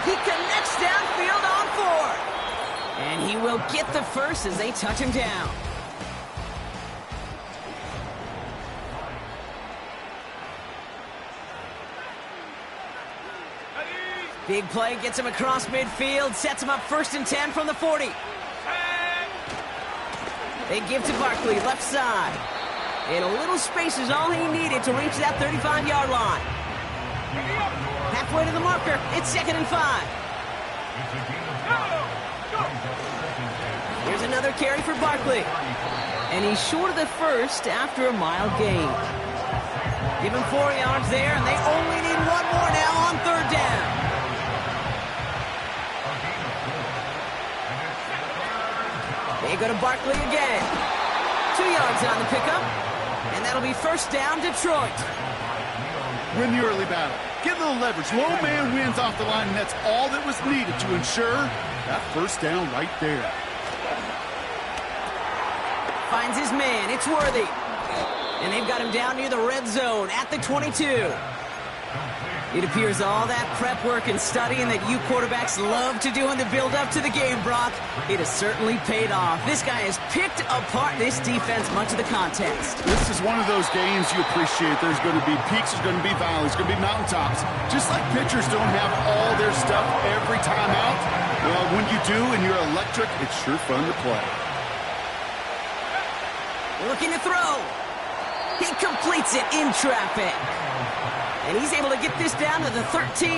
Speaker 7: He connects downfield on fourth. And he will get the first as they touch him down. Big play gets him across midfield, sets him up 1st and 10 from the 40. They give to Barkley, left side. And a little space is all he needed to reach that 35-yard line. Halfway to the marker, it's 2nd and 5. Here's another carry for Barkley. And he's short of the first after a mile gain. Give him 4 yards there, and they only need one more now on third down. They go to Barkley again. 2 yards on the pickup, and that'll be first down, Detroit.
Speaker 8: Win the early battle. Get a little leverage. Low man wins off the line, and that's all that was needed to ensure that first down right there.
Speaker 7: Finds his man. It's Worthy. And they've got him down near the red zone at the 22. It appears all that prep work and studying that you quarterbacks love to do in the build-up to the game, Brock, it has certainly paid off. This guy has picked apart this defense much of the contest.
Speaker 8: This is one of those games you appreciate. There's going to be peaks, there's going to be valleys, there's going to be mountaintops. Just like pitchers don't have all their stuff every time out, well, when you do and you're electric, it's sure fun to play.
Speaker 7: Looking to throw. He completes it in traffic. And he's able to get this down to the 13.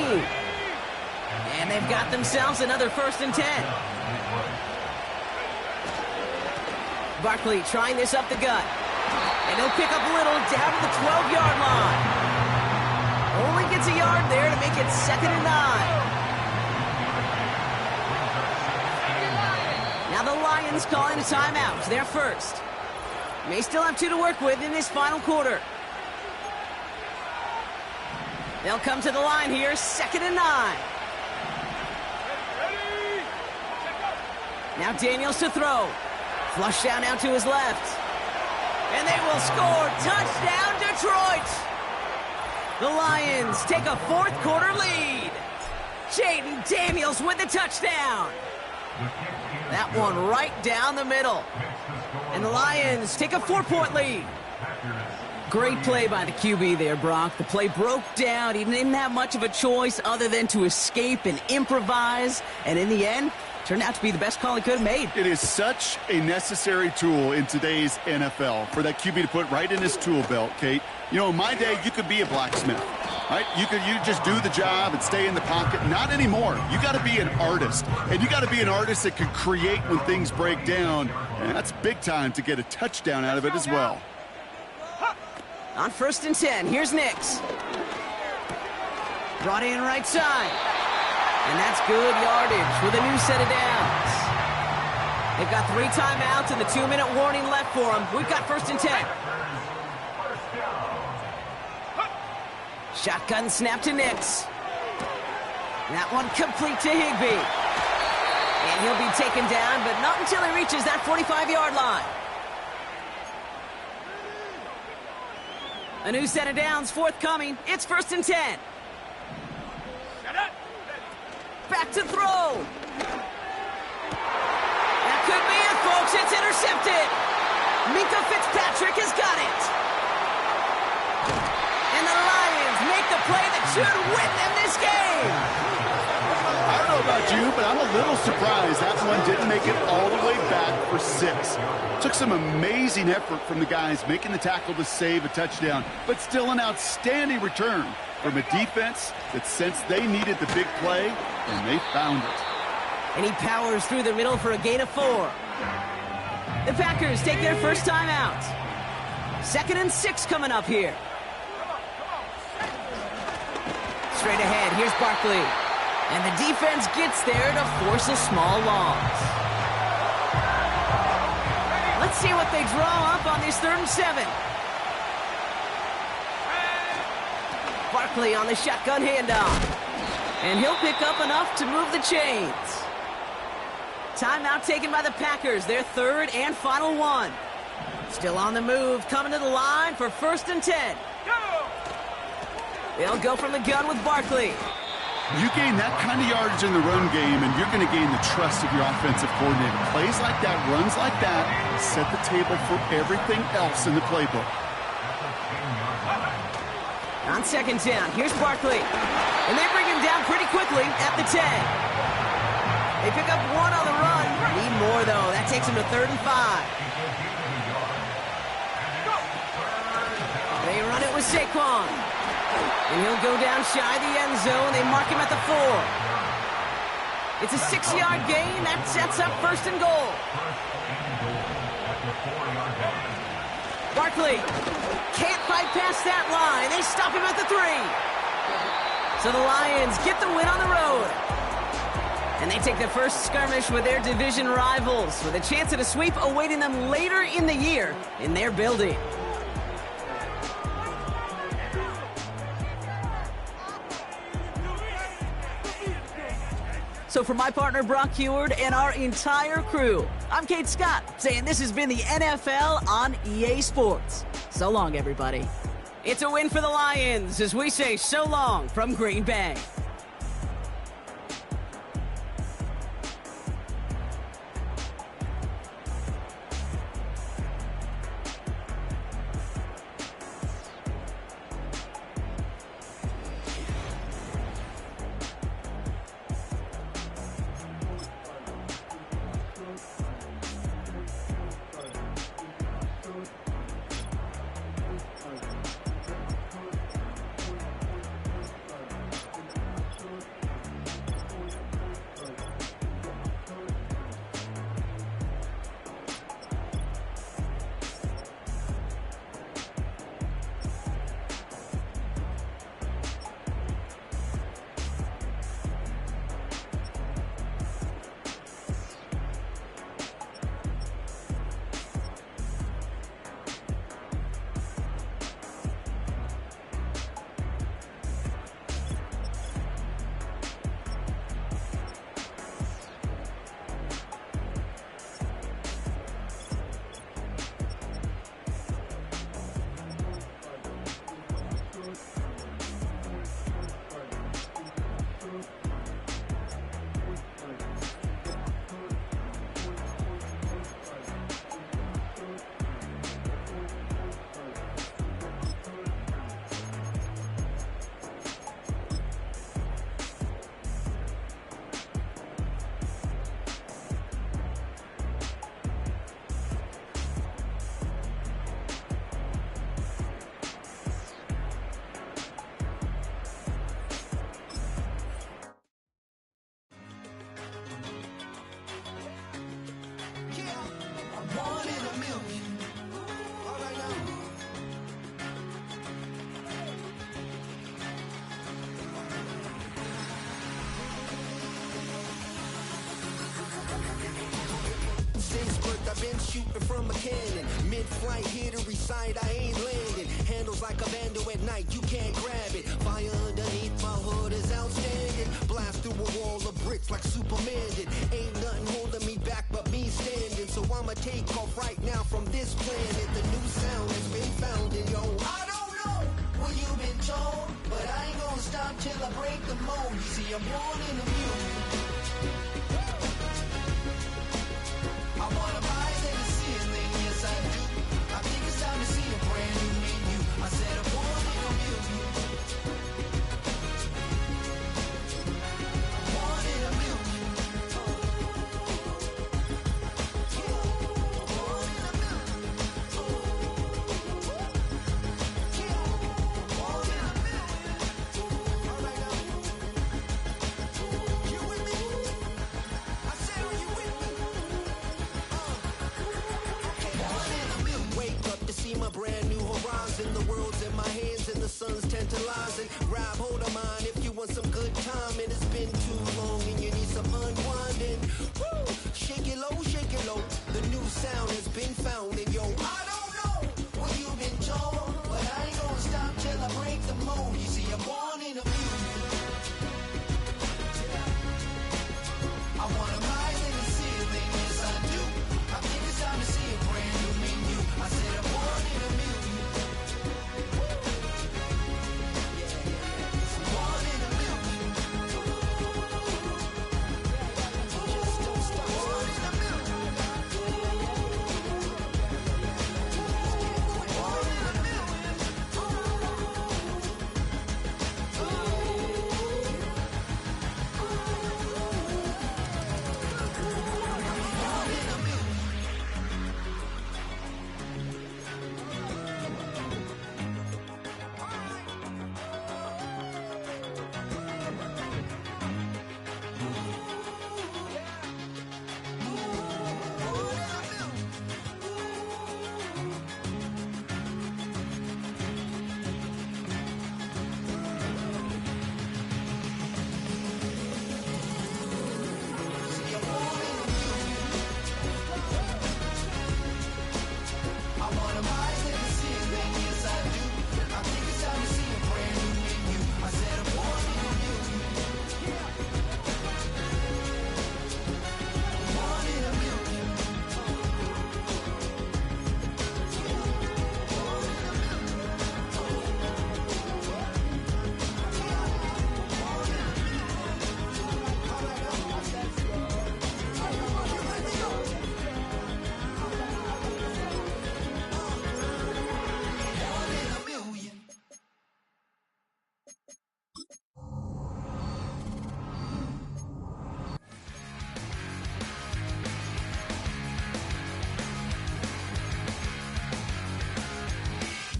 Speaker 7: And they've got themselves another 1st and 10. Barkley trying this up the gut. And he'll pick up Little down to the 12-yard line. Only gets a yard there to make it 2nd and 9. Now the Lions calling a timeout. They're first. May still have 2 to work with in this final quarter. They'll come to the line here, 2nd and 9. Now Daniels to throw. Flush down now to his left. And they will score. Touchdown, Detroit! The Lions take a 4th quarter lead. Jaden Daniels with the touchdown. That one right down the middle. And the Lions take a 4-point lead. Great play by the QB there, Brock. The play broke down. He didn't have much of a choice other than to escape and improvise. And in the end, turned out to be the best call he could have made.
Speaker 8: It is such a necessary tool in today's NFL for that QB to put right in his tool belt, Kate. You know, in my day, you could be a blacksmith, right? You just do the job and stay in the pocket. Not anymore. You got to be an artist. And you got to be an artist that can create when things break down. And that's big time to get a touchdown out of it as well.
Speaker 7: On 1st and 10, here's Nix. Brought in right side. And that's good yardage with a new set of downs. They've got 3 timeouts and the 2-minute warning left for them. We've got 1st and 10. Shotgun snap to Nix. That one complete to Higbee. And he'll be taken down, but not until he reaches that 45-yard line. A new set of downs forthcoming. It's 1st and 10. Back to throw. That could be it, folks. It's intercepted. Minkah Fitzpatrick has got it. And the Lions make the play that should win them this game.
Speaker 8: I don't know about you, but I'm a little surprised that one didn't make it all the way back for 6. Took some amazing effort from the guys making the tackle to save a touchdown, but still an outstanding return from a defense that sensed they needed the big play, and they found it.
Speaker 7: And he powers through the middle for a gain of 4. The Packers take their first time out. 2nd and 6 coming up here. straight ahead. Here's Barkley. And the defense gets there to force a small loss. Let's see what they draw up on this 3rd and 7. Barkley on the shotgun handoff. And he'll pick up enough to move the chains. Timeout taken by the Packers, their 3rd and final one. Still on the move, coming to the line for 1st and 10. They'll go from the gun with Barkley.
Speaker 8: You gain that kind of yardage in the run game, and you're going to gain the trust of your offensive coordinator. Plays like that, runs like that, set the table for everything else in the playbook.
Speaker 7: On 2nd down, here's Barkley. And they bring him down pretty quickly at the 10. They pick up 1 on the run. Need more, though. That takes him to 3rd and 5. They run it with Saquon. And he'll go down shy of the end zone. They mark him at the 4. It's a 6-yard gain. That sets up 1st and goal. Barkley can't fight past that line. They stop him at the 3. So the Lions get the win on the road. And they take the first skirmish with their division rivals, with a chance at a sweep awaiting them later in the year in their building. So for my partner, Brock Heward, and our entire crew, I'm Kate Scott, saying this has been the NFL on EA Sports. So long, everybody. It's a win for the Lions as we say so long from Green Bay.
Speaker 11: I've been shooting from a cannon. Mid-flight, here to recite, I ain't landing. Handles like a vandal at night, you can't grab it. Fire underneath my hood is outstanding. Blast through a wall of bricks like Superman did. Ain't nothing holding me back but me standing. So I'ma take off right now from this planet. The new sound has been found in yo. I don't know what you've been told, but I ain't gonna stop till I break the mold. You see, I'm born in the music. I wanna rise in the ceiling, yes I do. I think it's time to see a brand new menu. I said I'm born in the music. Born in the music. Born in the music. Born in the music. Alright now. You with me? I said, are you with me? Wake up to see my brand new horizon. The world's in my hands and the sun's tantalizing. Grab hold of mine if you want some good time. And it's been too long and you need some unwinding. Woo! Shake it low, the new sound has been found. And yo, I don't know what you've been told, but I ain't gonna stop till I break the mold. You see, I'm born in a music. I wanna rise in the ceiling, yes I do. I think it's time to see a brand new menu. I said I'm born in a million. I'm born in a million. Just don't stop. Born in a million. Born in a million. I wanna rise in the ceiling, yes I do. I think it's time to see a brand new menu. I said I'm born in a million. I'm born in a million. Born in a million.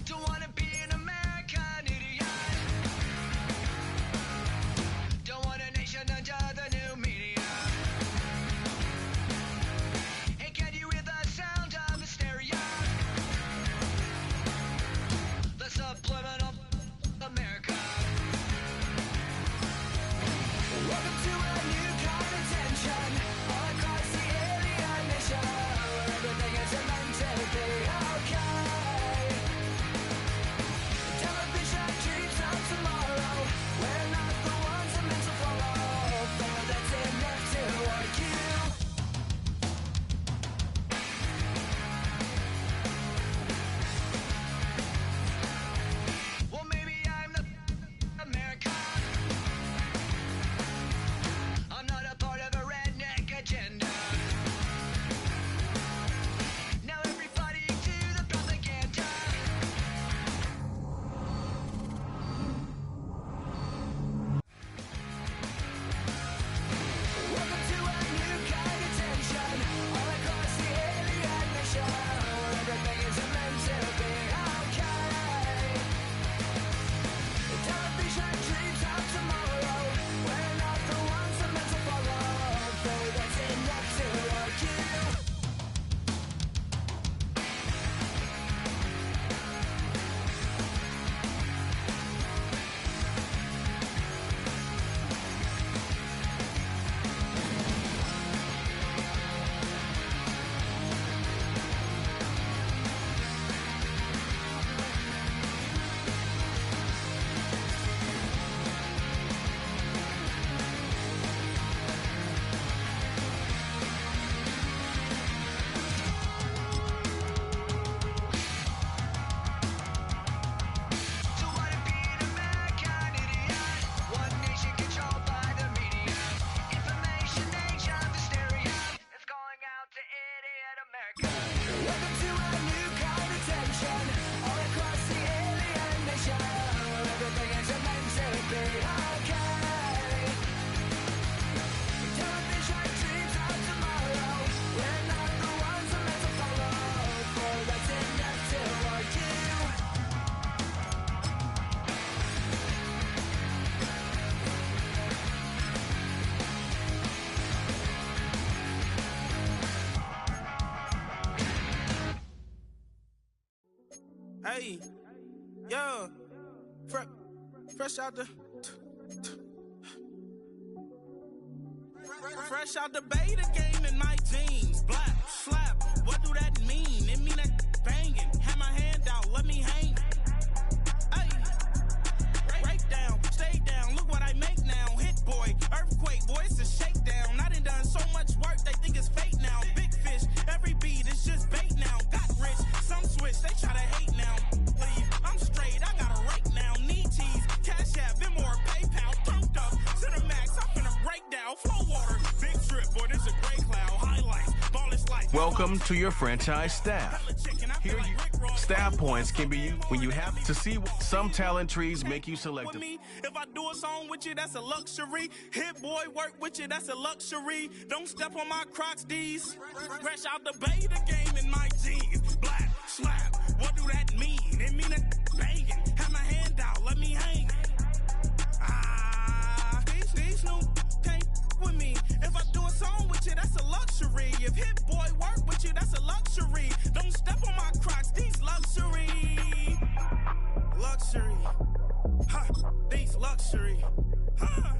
Speaker 5: Don't wanna be an American idiot. Don't want a nation under the new media. Hey, can you hear the sound of hysteria? The subliminal America. Welcome to a new kind of tension all across the alien nation, where everything is meant to be okay. Television dreams of tomorrow. We're not the ones I'm meant to follow. But that's enough to argue. Well, maybe I'm the American. I'm not a part of a redneck agenda. Now everybody to the propaganda. Welcome to a new kind of tension all across the alien nation, where everything is meant to be okay. Television dreams of tomorrow. We're not the ones I'm meant to follow. Though that's enough to argue. Don't wanna be an American idiot. One nation controlled by the media. Information age of hysteria. It's calling out to idiot America. Welcome to a new kind of tension all across the alien nation, where everything is meant to be okay. Television dreams of tomorrow. We're not the ones I'm meant to follow. For that's enough to argue.
Speaker 3: Hey, yeah. Fresh out the Fresh out the beta game in my jeans. Black, slap, what do that mean? It mean that banging. Have my hand out, let me hang. Hey, break down, stay down, look what I make now. Hit boy, earthquake, boy, it's a shakedown. I done so much work, they think it's fake now. Big fish, every beat is just bait now. Got rich, some switch, they try to hate now. Leave, I'm straight, I got a rake now. Need cheese, Cash App, Venmo or PayPal. Pumped up to the max, I'm finna break down. Flow water, big trip, boy, this a gray cloud. Highlights, ball is like.
Speaker 6: Welcome to your franchise staff. Here, staff points can be used when you have to see some talent trees make you selective.
Speaker 3: If I do a song with you, that's a luxury. Hit boy, work with you, that's a luxury. Don't step on my Crocs, D's. Fresh out the beta game in my jeans. Black, slap, what do that mean? It mean that banging. Have my hand out, let me hang. These new can't with me. If I do a song with you, that's a luxury. If Hit Boy work with you, that's a luxury. Don't step on my Crocs, these luxury. Luxury. Ha, these luxury. Ha,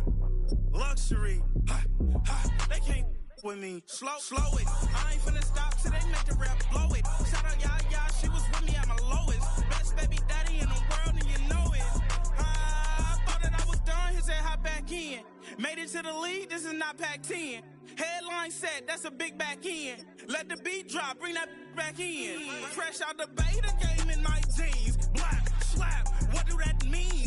Speaker 3: luxury. Ha, ha, they can't with me. Slow it. I ain't finna stop till they make the rap blow it. Shout out Yaya, she was with me at my lowest. Best baby daddy in the world and you know it. I thought that I was done, he said hop back in. Made it to the league, this is not Pac-10. Headline set, that's a big back end. Let the beat drop, bring that back in. Fresh out the beta game in my jeans. Black, slap, what do that mean?